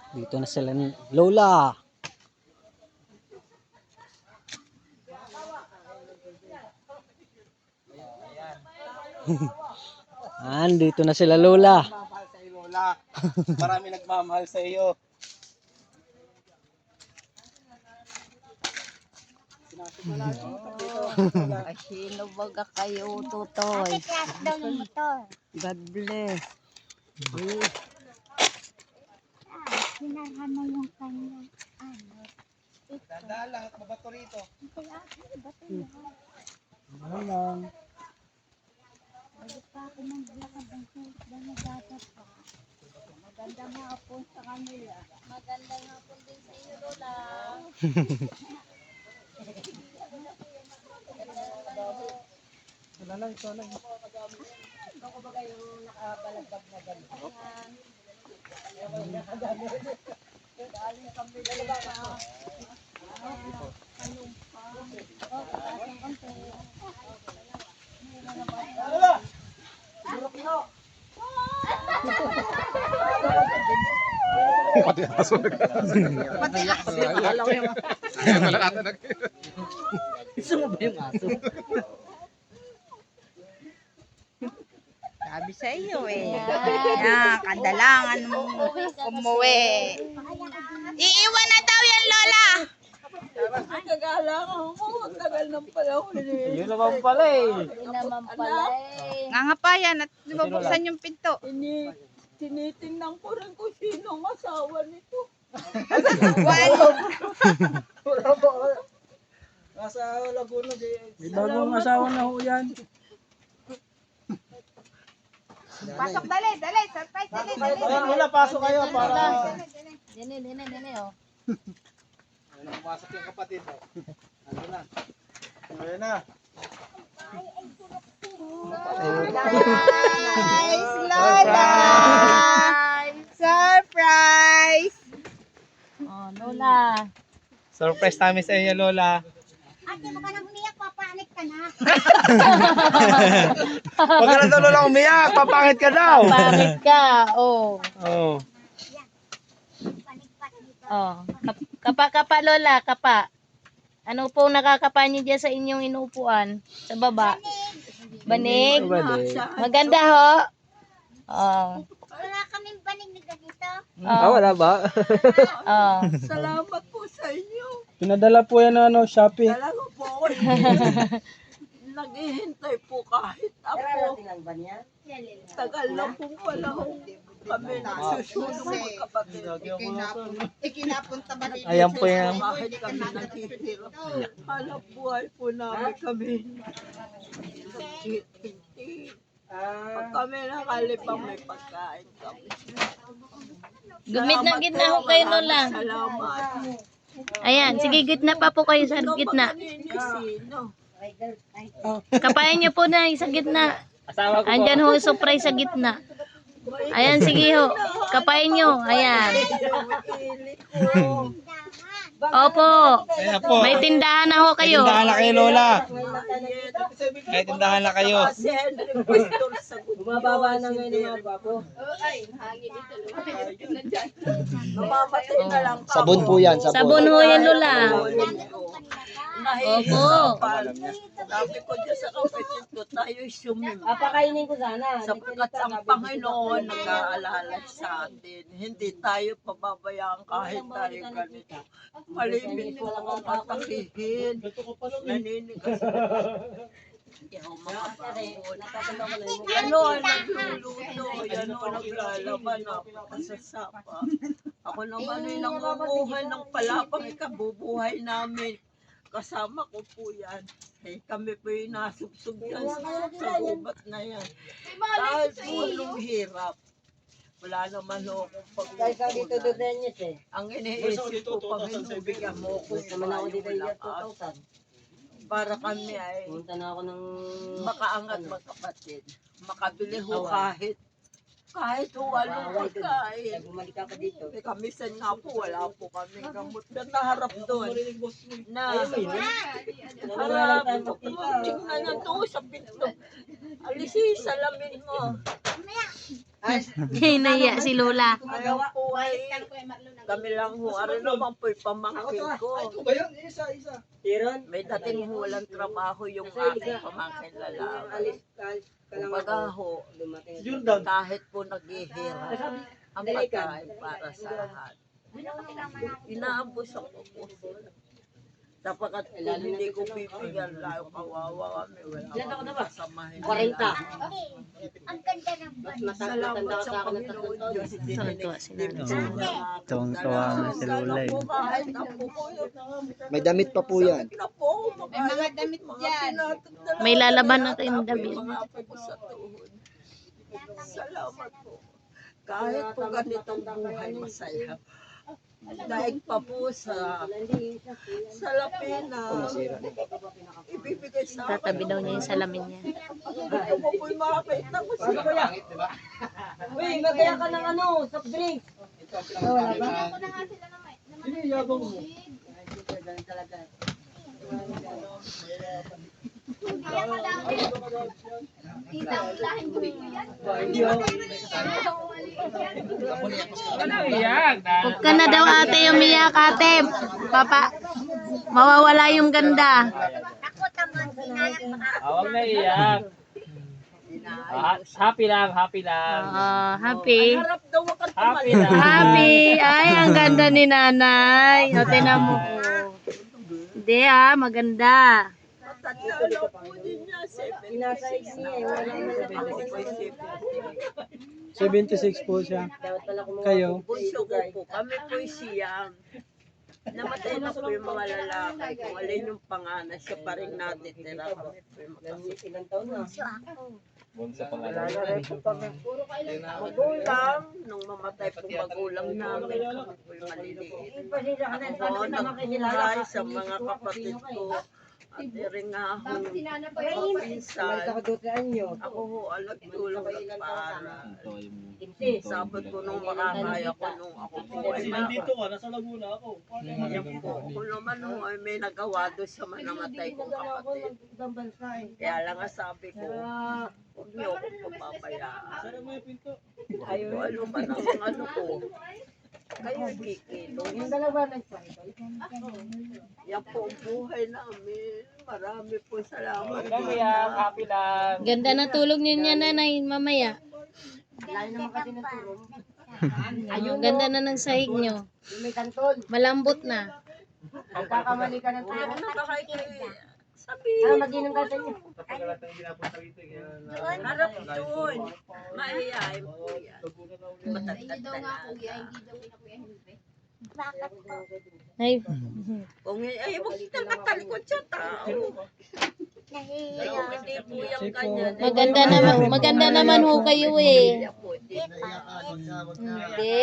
Dito na sila ni Lola. Dito na sila Lola. Nagmamahal sa iyo, Lola. Marami nagmamahal sa iyo. Ay, sino baga kayo, Tutoy? God bless. Hinarhan mo yung kanya. Dadaan lang at mabato rito. Ano lang. Bago pa ako maglakad ng sulit na nagdadat pa. Magandang hapon sa kanila. Magandang hapon din sa inyo, Lola. Wala lang, ito lang. Pati aso Gusto mo ba yung aso? Sabi sa iyo eh. Kadalangan mo umuwi. Iiwan na daw yan, Lola. Kagalangan mo, tagal ng panahon eh. Yun naman pala eh. Hindi naman pala eh. Ngangapayan at bubuksan yung pinto. Tinitingnan ko rin kung sino ang asawa nito. Nasa Laguna, May bagong asawa na ho yan. Pasok, dali. Surprise, dali. Ayan, Lola, pasok kayo para... Dini, oh. Ayun, pumasok yung kapatid. Ano na? Ayun na. Surprise, Lola! Surprise! Oh, Lola. Surprise namin sa inyo, Lola. Ate, mo ka nang umiyak, papanik ka na. Huwag ka na daw, Lola, umiyak. Papangit ka daw. Pangit ka, oh. Oo. Panik-pat dito. Oh, kapa Lola, kapa. Ano po nakakapa niyo dyan sa inyong inuupuan? Sa baba? Banig? Maganda ho? Oh. Wala kaming banig na ganito. Oh. Wala ba? Oh. Salamat po sa inyo. Pinadala po yan ng Shopee. Talaga po ako. Naghihintay po kahit ako. Tagal na pong panahon. Kami nagsusunod magkapatid. Ikinapunta ba dito? Ayan po yan. Kahit kami nagtitira. Hanap buhay po namin kami. Pag kami nakalipang may pagkain kami. Gumit na gitna ho kayo Lola. Salamat. Ayan, sige gitna pa po kayo sa gitna. Sino? Kapayan niyo po na sa gitna. Andyan ho surprise sa gitna. Ayan, sige ho. Kapayan niyo. Ayan. Opo. Ayan po. May tindahan na ho kayo. Tindahan na kayo, Lola. May tindahan na kayo. Si Henry Pastor sa Bumababa na ngayon ng mga papo. Mamamatay na lang ka. Sabon po yan. Sabon ho yan Lola. Nahihirapan. Sabi ko dyan sa kapatid ko, tayo'y sumim. Papakainin ko sana. Sapagkat ang Panginoon nag-aalala sa atin. Hindi tayo pababayaan kahit tayo ganito. Malimit po akong atakihin. Naninigas po. Yaw mga pangod. Ano ang nagluluto? Ano ang naglalaban? Napakasasapa. Ako naman ay nangunguhan ng palapang ikabubuhay namin. Kasama ko po yan. Eh, kami po yung nasubsob yan sa gubat na yan. Dahil po nung hirap. Wala naman ho akong pagkukunan. Ang iniisip ko, Panginoon, bigyan mo ko yung lakas. Para kami ay makaangat magkapatid. Makabili ho kahit ho anong pagkain. Eh, kamisan nga po, wala po kami gamot na naharap doon. Na harap, tingnan na to sa pinto. Alisi, salamin mo. Hinaya si Lola. Ayaw po po ay kami lang ho. Ano naman po yung pamangkin ko. Ito ba yun? Isa. May dating ho walang trabaho yung aking pamangkin lalaki. Kumbaga ho, Jordan. kahit po naghihirap, ang pagkain para sa lahat. Inaambos ako po sila. Dapat kung hindi ko bibigyan lang, kawawa kami. Wala akong kasamahin. 40. Ang ganda ng banda. Salamat sa Panginoon Diyos. Tuwa si nanay. Tuwang-tuwa nga si Lola eh. Kahit na po ko yun. May damit pa po yan. Na po, may mga damit dyan. May lalaban na tayong damit. Mga apo ko sa tuhod. Salamat po. Kahit po ganitong buhay masaya. Daig pa po sa lapina. Ibibigay sa akin. Tatabi daw niya yung salamin niya. Ito po po'y makakita ko siya. Uy, magkaya ka ng soft drinks. Wala ba? Huwag ka na daw ate umiyak ate. Papa, mawawala yung ganda. Ako naman, hinayak baka Huwag na iyak. Happy lang. Happy. Harap daw ako Happy lang. Happy. Ay, ang ganda ni nanay. O, tinan mo. Hindi maganda. Matanda na po din niya. 76 na. Wala na 76 po siya. Kayo? Bunso ko po. Kami po siyang. Namatay na po yung mga lalaki. Kung alin yung panganay, siya pa rin natitira. Kami po yung Ilang taon na? magulang. Nung mamatay po magulang namin, kami po yung maliliit. Ako po, nagkulay sa mga kapatid ko. At rin nga ho, mapinsan. Ako ho, alagtulong nagpaaral. Sabot ko nung makakaya ko nung ako po ay Nandito ka, nasa Laguna ako. yan po. Kung naman ho ay may nagawa doon sa namatay kong kapatid. Kaya lang nga sabi ko, huwag niyo akong papabayaan. Kung ano man ang ano ko, kayo kikilong. Yan po ang buhay namin. Marami po salamat. Happy lang. Ganda na tulog niyo niya nanay mamaya. Ganda na ng sahig niyo. Malambot na. Pagkakamali ka ng Huwag na ba kayo Ah, mag-inom ka sa inyo. harap doon. Mahihayin po yan. Matagtag na bakit po. Ay, Kung ay, huwag kita matalikod sa tao. Nahihiya. Kung hindi po yung ganyan. maganda naman ho kayo eh. Hindi po, hindi po. Hindi.